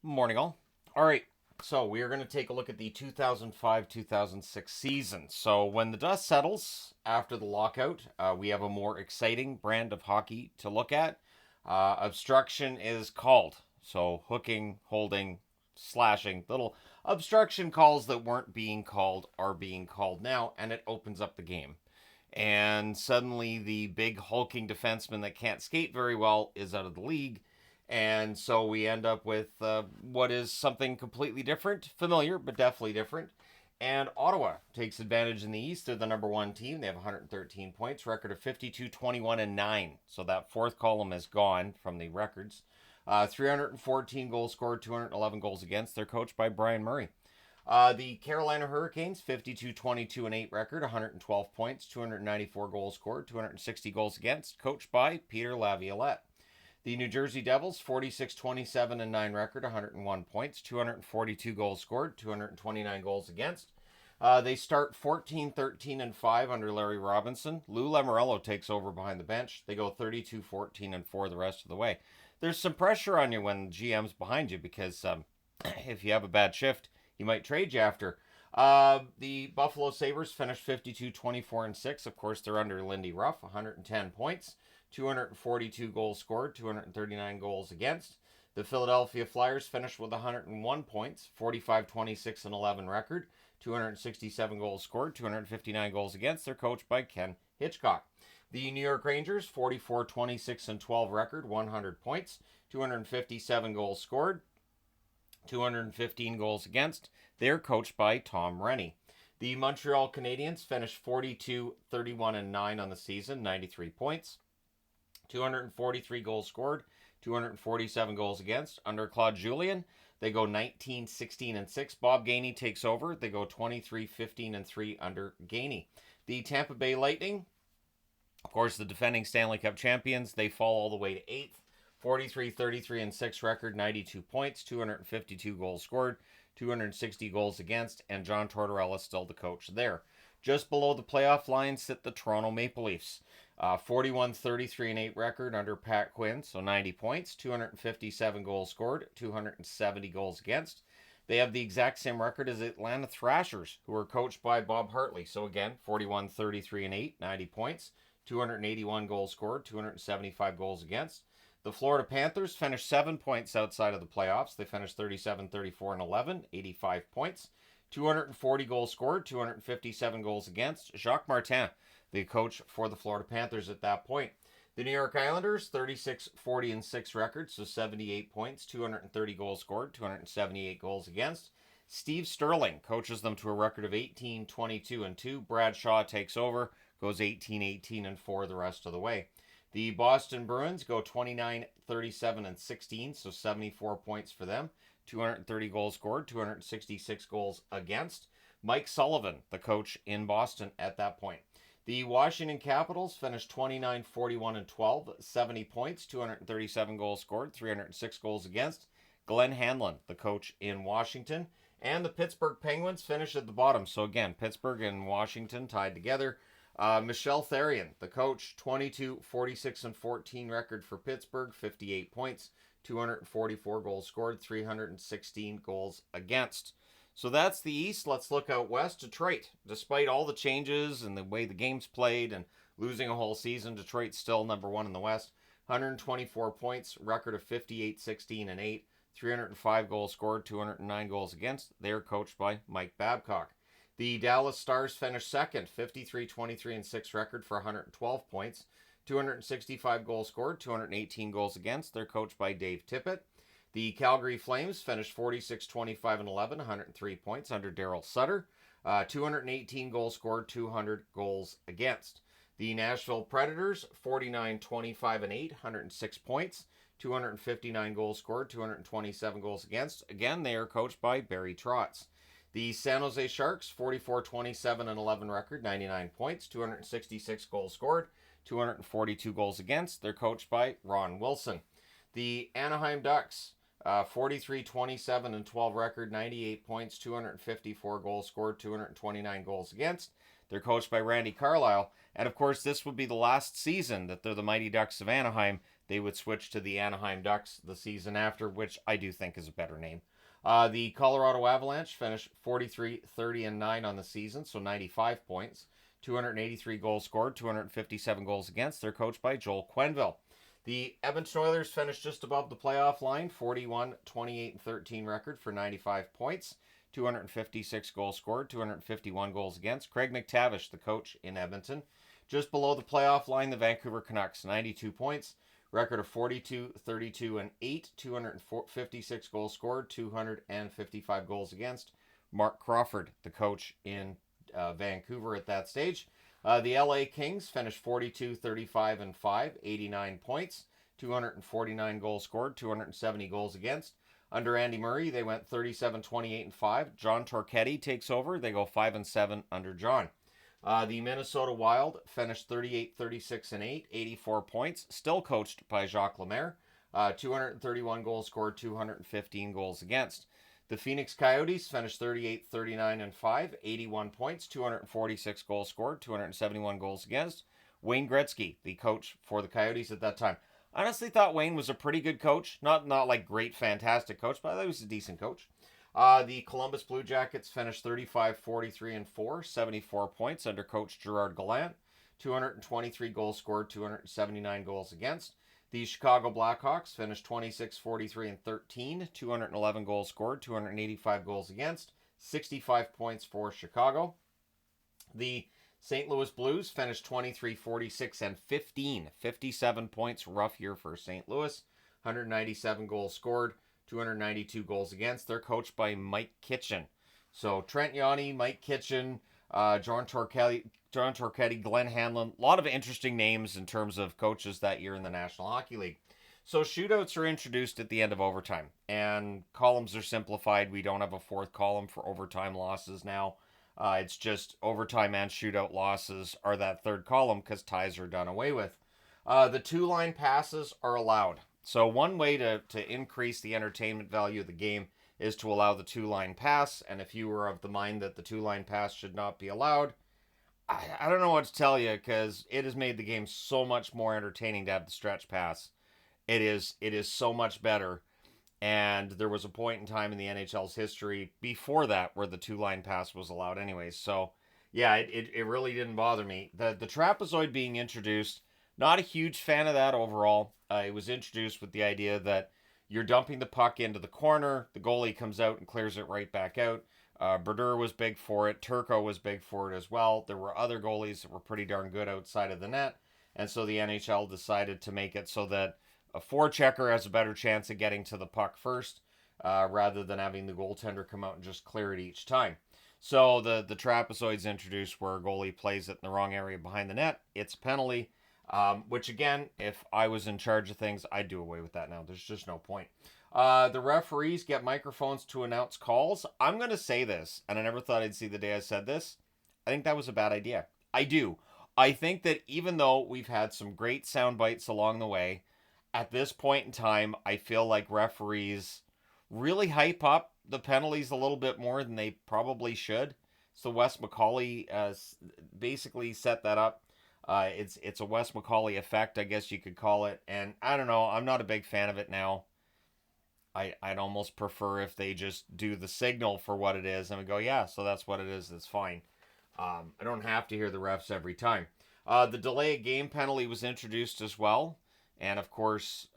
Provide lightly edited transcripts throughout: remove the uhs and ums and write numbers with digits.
Morning, all. All right, so we are going to take a look at the 2005-2006 season. So when the dust settles after the lockout, we have a more exciting brand of hockey to look at. Obstruction is called. So hooking, holding, slashing, little obstruction calls that weren't being called are being called now, and it opens up the game. And suddenly the big hulking defenseman that can't skate very well is out of the league. And so we end up with what is something completely different, familiar, but definitely different. And Ottawa takes advantage in the East. They're the number one team. They have 113 points, record of 52, 21, and 9. So that fourth column is gone from the records. 314 goals scored, 211 goals against. They're coached by Brian Murray. The Carolina Hurricanes, 52, 22, and 8 record, 112 points, 294 goals scored, 260 goals against, coached by Peter Laviolette. The New Jersey Devils, 46, 27, and 9 record, 101 points, 242 goals scored, 229 goals against. They start 14, 13, and 5 under Larry Robinson. Lou Lamoriello takes over behind the bench. They go 32, 14, and 4 the rest of the way. There's some pressure on you when GM's behind you because if you have a bad shift, he might trade you after. The Buffalo Sabres finished 52, 24, and 6. Of course, they're under Lindy Ruff, 110 points. 242 goals scored, 239 goals against. The Philadelphia Flyers finished with 101 points, 45, 26, and 11 record, 267 goals scored, 259 goals against. They're coached by Ken Hitchcock. The New York Rangers, 44, 26, and 12 record, 100 points, 257 goals scored, 215 goals against. They're coached by Tom Rennie. The Montreal Canadiens finished 42, 31, and 9 on the season, 93 points. 243 goals scored, 247 goals against. Under Claude Julien, they go 19, 16, and 6. Bob Gainey takes over. They go 23, 15, and 3 under Gainey. The Tampa Bay Lightning, of course, the defending Stanley Cup champions, they fall all the way to 8th. 43, 33, and 6 record, 92 points, 252 goals scored, 260 goals against, and John Tortorella still the coach there. Just below the playoff line sit the Toronto Maple Leafs. 41, 33, and 8 record under Pat Quinn, so 90 points, 257 goals scored, 270 goals against. They have the exact same record as Atlanta Thrashers, who are coached by Bob Hartley. So again, 41, 33, and 8, 90 points, 281 goals scored, 275 goals against. The Florida Panthers finished 7 points outside of the playoffs. They finished 37, 34, and 11, 85 points. 240 goals scored, 257 goals against. Jacques Martin, the coach for the Florida Panthers at that point. The New York Islanders, 36, 40, and 6 records, so 78 points, 230 goals scored, 278 goals against. Steve Sterling coaches them to a record of 18, 22, and 2. Brad Shaw takes over, goes 18, 18, and 4 the rest of the way. The Boston Bruins go 29, 37, and 16, so 74 points for them. 230 goals scored, 266 goals against. Mike Sullivan, the coach in Boston at that point. The Washington Capitals finished 29, 41, and 12, 70 points, 237 goals scored, 306 goals against. Glenn Hanlon, the coach in Washington. And the Pittsburgh Penguins finished at the bottom. So again, Pittsburgh and Washington tied together. Michel Therrien, the coach, 22, 46, and 14 record for Pittsburgh, 58 points, 244 goals scored, 316 goals against. So that's the East. Let's look out West. Detroit, despite all the changes and the way the game's played and losing a whole season, Detroit's still number one in the West. 124 points, record of 58, 16, and 8, 305 goals scored, 209 goals against. They're coached by Mike Babcock. The Dallas Stars finished second, 53, 23, and 6 record for 112 points, 265 goals scored, 218 goals against. They're coached by Dave Tippett. The Calgary Flames finished 46, 25, and 11, 103 points under Daryl Sutter. 218 goals scored, 200 goals against. The Nashville Predators, 49, 25, and 8, 106 points, 259 goals scored, 227 goals against. Again, they are coached by Barry Trotz. The San Jose Sharks, 44, 27, and 11 record, 99 points, 266 goals scored, 242 goals against. They're coached by Ron Wilson. The Anaheim Ducks, 43, 27, and 12 record, 98 points, 254 goals scored, 229 goals against. They're coached by Randy Carlyle. And of course, this would be the last season that they're the Mighty Ducks of Anaheim. they would switch to the Anaheim Ducks the season after, which I do think is a better name. The Colorado Avalanche finished 43, 30, and 9 on the season, so 95 points. 283 goals scored, 257 goals against. They're coached by Joel Quenneville. The Edmonton Oilers finished just above the playoff line, 41, 28, and 13 record for 95 points. 256 goals scored, 251 goals against. Craig McTavish, the coach in Edmonton. Just below the playoff line, the Vancouver Canucks, 92 points. Record of 42, 32, and 8. 256 goals scored, 255 goals against. Mark Crawford, the coach in Vancouver at that stage. The LA Kings finished 42, 35, and 5, 89 points. 249 goals scored, 270 goals against. Under Andy Murray, they went 37, 28, and 5. John Torchetti takes over. They go 5 and 7 under John. The Minnesota Wild finished 38, 36, and 8, 84 points. Still coached by Jacques Lemaire. 231 goals scored, 215 goals against. The Phoenix Coyotes finished 38, 39, and 5, 81 points, 246 goals scored, 271 goals against. Wayne Gretzky, the coach for the Coyotes at that time. I honestly thought Wayne was a pretty good coach. Not like great, fantastic coach, but I thought he was a decent coach. The Columbus Blue Jackets finished 35, 43, and 4, 74 points under coach Gerard Gallant. 223 goals scored, 279 goals against. The Chicago Blackhawks finished 26, 43, and 13, 211 goals scored, 285 goals against, 65 points for Chicago. The St. Louis Blues finished 23, 46, and 15, 57 points, rough year for St. Louis, 197 goals scored, 292 goals against. They're coached by Mike Kitchen. So Trent Yawney, Mike Kitchen, John Torchetti, Glenn Hanlon. A lot of interesting names in terms of coaches that year in the National Hockey League. So shootouts are introduced at the end of overtime, and columns are simplified. We don't have a fourth column for overtime losses now. It's just overtime and shootout losses are that third column because ties are done away with. The two-line passes are allowed. So one way to increase the entertainment value of the game is to allow the two-line pass, and if you were of the mind that the two-line pass should not be allowed, I don't know what to tell you, because it has made the game so much more entertaining to have the stretch pass. It is so much better, and there was a point in time in the NHL's history before that where the two-line pass was allowed anyways. So, yeah, it really didn't bother me. The trapezoid being introduced, not a huge fan of that overall. It was introduced with the idea that you're dumping the puck into the corner, the goalie comes out and clears it right back out. Brodeur was big for it. Turco was big for it as well. There were other goalies that were pretty darn good outside of the net. And so the NHL decided to make it so that a forechecker has a better chance of getting to the puck first, rather than having the goaltender come out and just clear it each time. So the trapezoid's introduced where a goalie plays it in the wrong area behind the net. It's a penalty. Which again, if I was in charge of things, I'd do away with that now. There's just no point. The referees get microphones to announce calls. I'm going to say this, and I never thought I'd see the day I said this. I think that was a bad idea. I do. I think that even though we've had some great sound bites along the way, at this point in time, I feel like referees really hype up the penalties a little bit more than they probably should. So Wes McCauley basically set that up. It's a Wes McCauley effect, I guess you could call it. And I don't know, I'm not a big fan of it now. I'd almost prefer if they just do the signal for what it is and we go, yeah, so that's what it is, that's fine. I don't have to hear the refs every time. The delay of game penalty was introduced as well. And of course,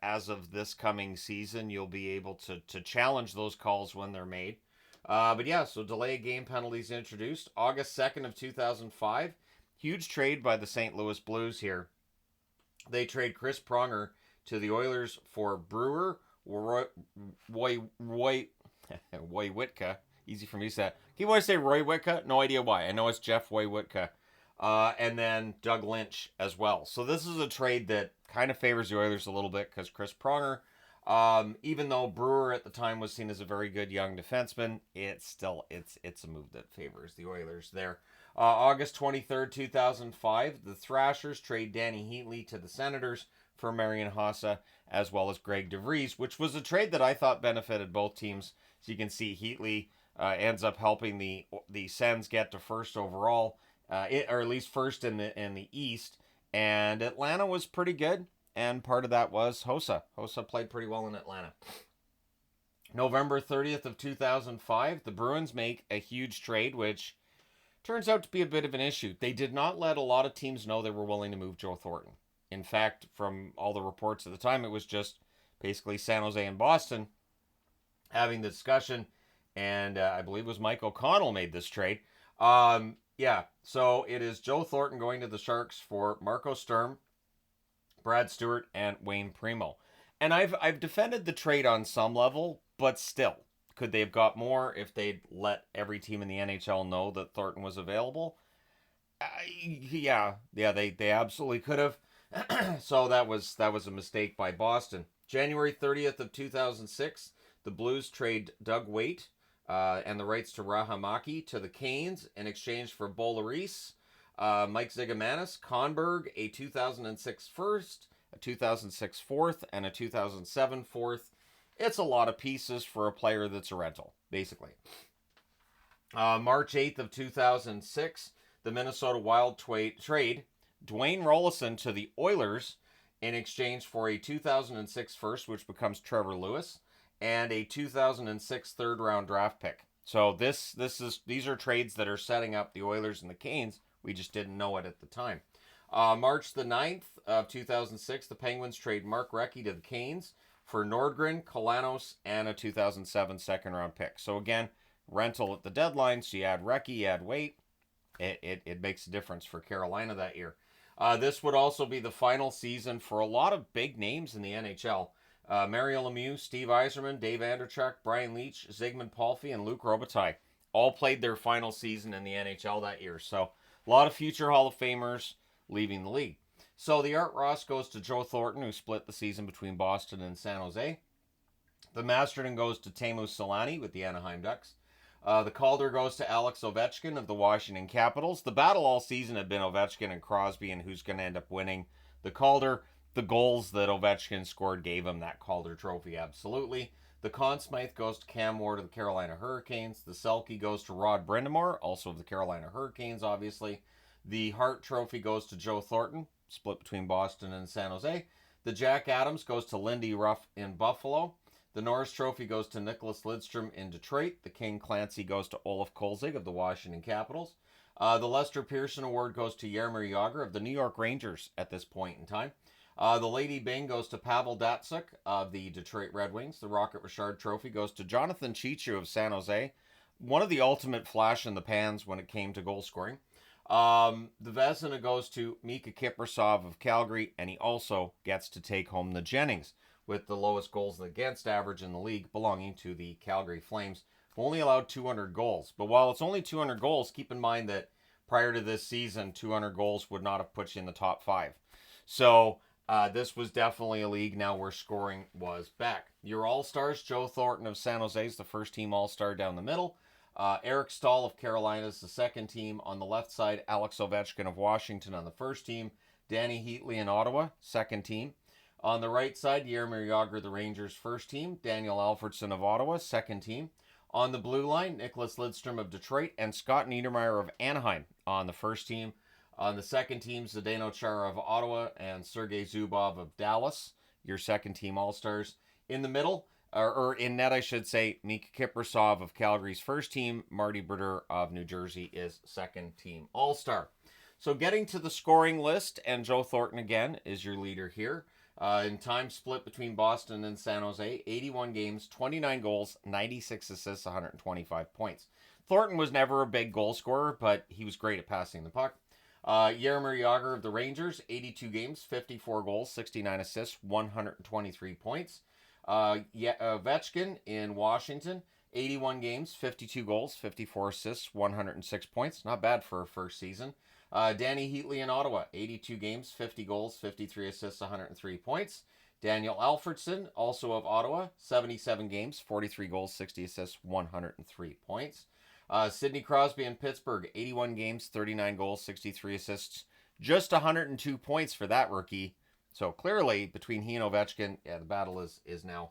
as of this coming season, you'll be able to challenge those calls when they're made. But yeah, so delay of game penalties introduced. August 2nd of 2005. Huge trade by the St. Louis Blues here. They trade Chris Pronger to the Oilers for Brewer, Roy Witka. Easy for me to say. You want to say Roy Witka? No idea why. I know it's Jeff Witka. And then Doug Lynch as well. So this is a trade that kind of favors the Oilers a little bit because Chris Pronger, even though Brewer at the time was seen as a very good young defenseman, it's a move that favors the Oilers there. August 23rd, 2005, the Thrashers trade Danny Heatley to the Senators for Marian Hossa as well as Greg DeVries, which was a trade that I thought benefited both teams. So you can see Heatley ends up helping the Sens get to first overall, or at least first in the East. And Atlanta was pretty good. and part of that was Hossa. Hossa played pretty well in Atlanta. November 30th of 2005, the Bruins make a huge trade, which turns out to be a bit of an issue. They did not let a lot of teams know they were willing to move Joe Thornton. In fact, from all the reports at the time, it was just basically San Jose and Boston having the discussion, and I believe it was Mike O'Connell made this trade. So it is Joe Thornton going to the Sharks for Marco Sturm, Brad Stewart, and Wayne Primo. And I've defended the trade on some level, but still, could they have got more if they'd let every team in the NHL know that Thornton was available? They absolutely could have. So that was a mistake by Boston. January 30th of 2006, the Blues trade Doug Weight and the rights to Rahamaki to the Canes in exchange for Bo Larice, Mike Zigomanis, Conberg, a 2006 first, a 2006 fourth, and a 2007 fourth. It's a lot of pieces for a player that's a rental, basically. March 8th of 2006, the Minnesota Wild trade Dwayne Rollison to the Oilers in exchange for a 2006 first, which becomes Trevor Lewis, and a 2006 third-round draft pick. So these are trades that are setting up the Oilers and the Canes. We just didn't know it at the time. March the 9th of 2006, the Penguins trade Mark Recchi to the Canes for Nordgren, Kolanos, and a 2007 second-round pick. So again, rental at the deadline, so you add Recchi, you add Weight. It makes a difference for Carolina that year. This would also be the final season for a lot of big names in the NHL. Mario Lemieux, Steve Yzerman, Dave Andreychuk, Brian Leetch, Zygmunt Palffy, and Luc Robitaille all played their final season in the NHL that year. So a lot of future Hall of Famers leaving the league. So the Art Ross goes to Joe Thornton, who split the season between Boston and San Jose. The Masterton goes to Teemu Selanne with the Anaheim Ducks. The Calder goes to Alex Ovechkin of the Washington Capitals. The battle all season had been Ovechkin and Crosby and who's going to end up winning the Calder. The goals that Ovechkin scored gave him that Calder trophy, absolutely. The Conn Smythe goes to Cam Ward of the Carolina Hurricanes. The Selke goes to Rod Brind'Amour, also of the Carolina Hurricanes, obviously. The Hart Trophy goes to Joe Thornton, split between Boston and San Jose. The Jack Adams goes to Lindy Ruff in Buffalo. The Norris Trophy goes to Nicholas Lidstrom in Detroit. The King Clancy goes to Olaf Kolzig of the Washington Capitals. The Lester Pearson Award goes to Jaromir Jagr of the New York Rangers at this point in time. The Lady Byng goes to Pavel Datsyuk of the Detroit Red Wings. The Rocket Richard Trophy goes to Jonathan Cheechoo of San Jose. One of the ultimate flash in the pans when it came to goal scoring. The Vezina goes to Mika Kiprasov of Calgary, and he also gets to take home the Jennings with the lowest goals against average in the league, belonging to the Calgary Flames, who only allowed 200 goals. But while it's only 200 goals, keep in mind that prior to this season, 200 goals would not have put you in the top 5. So this was definitely a league now where scoring was back. Your All-Stars, Joe Thornton of San Jose is the first team All-Star down the middle. Eric Stahl of Carolina is the second team. On the left side, Alex Ovechkin of Washington on the first team. Danny Heatley in Ottawa, second team. On the right side, Jaromir Jagr, the Rangers' first team. Daniel Alfredsson of Ottawa, second team. On the blue line, Nicholas Lidstrom of Detroit and Scott Niedermayer of Anaheim on the first team. On the second team, Zdeno Chara of Ottawa and Sergei Zubov of Dallas, your second team All-Stars. In the middle, or in net, I should say, Mika Kiprasov of Calgary's first team. Marty Brodeur of New Jersey is second team All-Star. So getting to the scoring list, and Joe Thornton again is your leader here. In time split between Boston and San Jose, 81 games, 29 goals, 96 assists, 125 points. Thornton was never a big goal scorer, but he was great at passing the puck. Jaromir Jagr of the Rangers, 82 games, 54 goals, 69 assists, 123 points. Ovechkin in Washington, 81 games, 52 goals, 54 assists, 106 points. Not bad for a first season. Danny Heatley in Ottawa, 82 games, 50 goals, 53 assists, 103 points. Daniel Alfredsson, also of Ottawa, 77 games, 43 goals, 60 assists, 103 points. Sidney Crosby in Pittsburgh, 81 games, 39 goals, 63 assists, just 102 points for that rookie. So clearly, between he and Ovechkin, the battle is now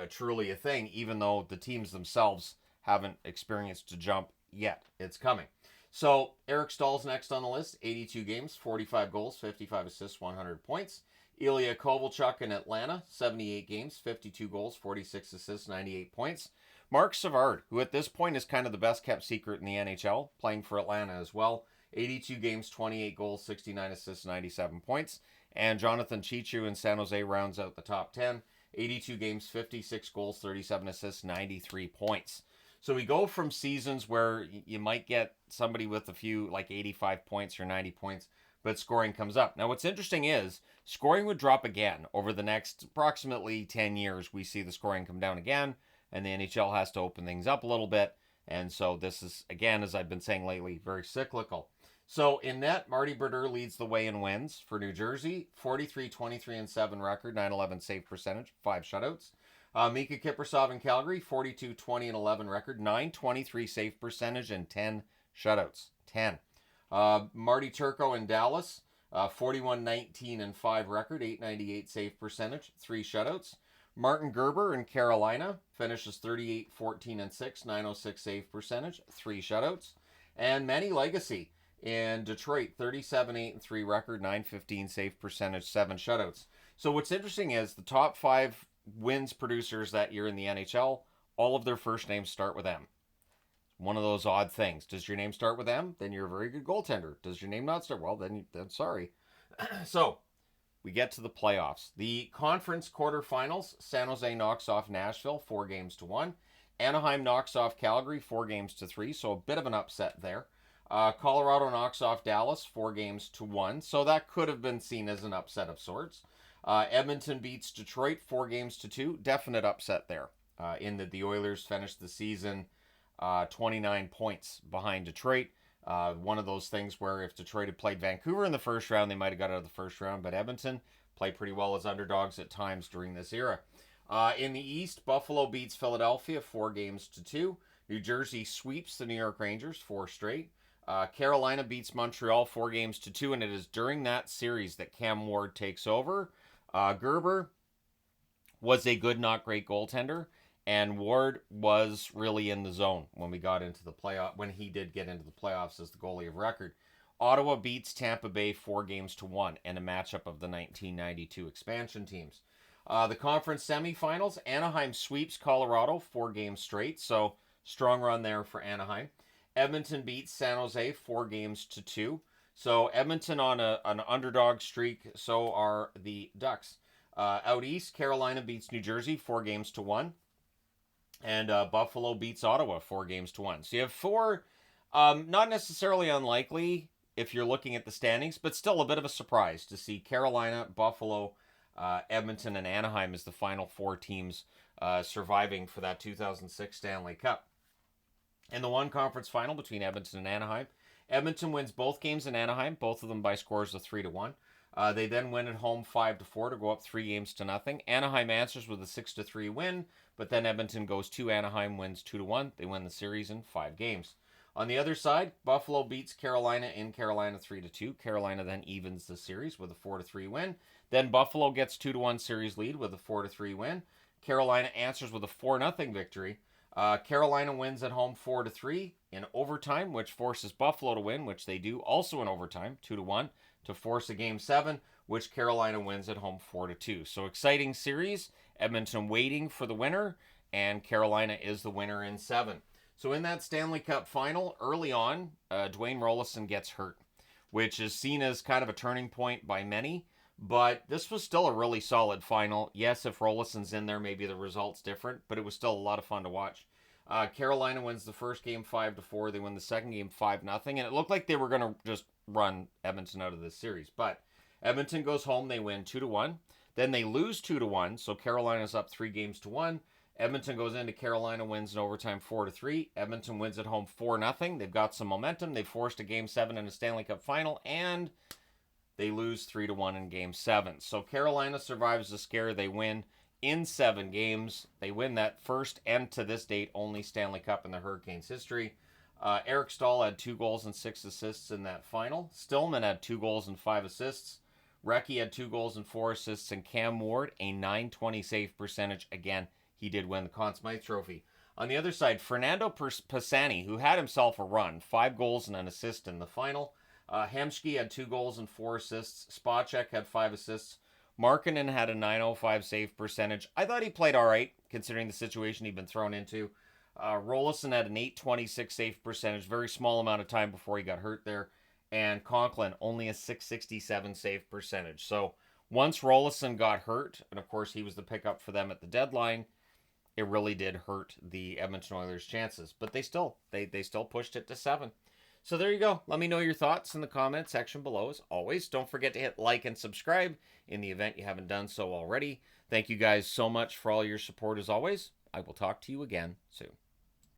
truly a thing, even though the teams themselves haven't experienced a jump yet. It's coming. So Eric Stahl's next on the list, 82 games, 45 goals, 55 assists, 100 points. Ilya Kovalchuk in Atlanta, 78 games, 52 goals, 46 assists, 98 points. Mark Savard, who at this point is kind of the best kept secret in the NHL, playing for Atlanta as well. 82 games, 28 goals, 69 assists, 97 points. And Jonathan Chichu in San Jose rounds out the top 10. 82 games, 56 goals, 37 assists, 93 points. So we go from seasons where you might get somebody with a few, like 85 points or 90 points, but scoring comes up. Now, what's interesting is scoring would drop again over the next approximately 10 years. We see the scoring come down again, and the NHL has to open things up a little bit. And so this is, again, as I've been saying lately, very cyclical. So in net, Marty Brodeur leads the way in wins for New Jersey. 43-23-7 record, 911 save percentage, 5 shutouts. Mika Kiprasov in Calgary, 42-20-11 record, 923 save percentage, and 10 shutouts. 10. Marty Turco in Dallas, 41-19-5 record, 898 save percentage, 3 shutouts. Martin Gerber in Carolina finishes 38-14-6, 906 save percentage, 3 shutouts. And Manny Legacy in Detroit, 37-8-3 record, 915 save percentage, 7 shutouts. So what's interesting is the top 5 wins producers that year in the NHL, all of their first names start with M. One of those odd things. Does your name start with M? Then you're a very good goaltender. Does your name not start? Well, then sorry. So we get to the playoffs. The conference quarterfinals, San Jose knocks off Nashville 4-1. Anaheim knocks off Calgary 4-3, so a bit of an upset there. Colorado knocks off Dallas 4-1, so that could have been seen as an upset of sorts. Edmonton beats Detroit 4-2, definite upset there. In that the Oilers finished the season 29 points behind Detroit. One of those things where if Detroit had played Vancouver in the first round, they might have got out of the first round, but Edmonton played pretty well as underdogs at times during this era. In the East, Buffalo beats Philadelphia 4-2. New Jersey sweeps the New York Rangers 4 straight. Carolina beats Montreal 4-2, and it is during that series that Cam Ward takes over. Gerber was a good, not great goaltender, and Ward was really in the zone when we got into the playoff. When he did get into the playoffs as the goalie of record. Ottawa beats Tampa Bay 4-1 in a matchup of the 1992 expansion teams. The conference semifinals, Anaheim sweeps Colorado 4 games straight, so strong run there for Anaheim. Edmonton beats San Jose 4-2. So Edmonton on an underdog streak, so are the Ducks. Out east, Carolina beats New Jersey 4-1. And Buffalo beats Ottawa 4-1. So you have 4, not necessarily unlikely if you're looking at the standings, but still a bit of a surprise to see Carolina, Buffalo, Edmonton, and Anaheim as the final 4 teams surviving for that 2006 Stanley Cup. In the one conference final between Edmonton and Anaheim, Edmonton wins both games in Anaheim, both of them by scores of 3-1. They then win at home 5-4 to go up 3-0. Anaheim answers with a 6-3 win, but then Edmonton goes to Anaheim, wins 2-1. They win the series in 5 games. On the other side, Buffalo beats Carolina in Carolina 3-2. Carolina then evens the series with a 4-3 win. Then Buffalo gets 2-1 series lead with a 4-3 win. Carolina answers with a 4-0 victory. Carolina wins at home 4-3 in overtime, which forces Buffalo to win, which they do also in overtime, 2-1, to force a Game 7, which Carolina wins at home 4-2. So exciting series. Edmonton waiting for the winner, and Carolina is the winner in 7. So in that Stanley Cup final, early on, Dwayne Rolison gets hurt, which is seen as kind of a turning point by many. But this was still a really solid final. Yes, if Rolison's in there, maybe the result's different, but it was still a lot of fun to watch. Carolina wins the first game 5-4. They win the second game 5-0, and it looked like they were going to just run Edmonton out of this series. But Edmonton goes home. They win 2-1. Then they lose 2-1, so Carolina's up 3-1. Edmonton goes into Carolina, wins in overtime 4-3. Edmonton wins at home 4-0. They've got some momentum. They forced a Game 7 in a Stanley Cup final, and they lose 3-1 in Game 7. So Carolina survives the scare. They win in 7 games. They win that first and to this date only Stanley Cup in the Hurricanes' history. Eric Stahl had 2 goals and 6 assists in that final. Stillman had 2 goals and 5 assists. Recchi had 2 goals and 4 assists. And Cam Ward, a .920 save percentage. Again, he did win the Conn Smythe Trophy. On the other side, Fernando Pisani, who had himself a run, 5 goals and an assist in the final. Hemsky had 2 goals and 4 assists. Spacek had 5 assists. Markkanen had a 905 save percentage. I thought he played all right, considering the situation he'd been thrown into. Rolison had an 826 save percentage, very small amount of time before he got hurt there. And Conklin, only a 667 save percentage. So once Rolison got hurt, and of course he was the pickup for them at the deadline, it really did hurt the Edmonton Oilers' chances. But they still pushed it to 7. So there you go. Let me know your thoughts in the comment section below. As always, don't forget to hit like and subscribe in the event you haven't done so already. Thank you guys so much for all your support as always. I will talk to you again soon.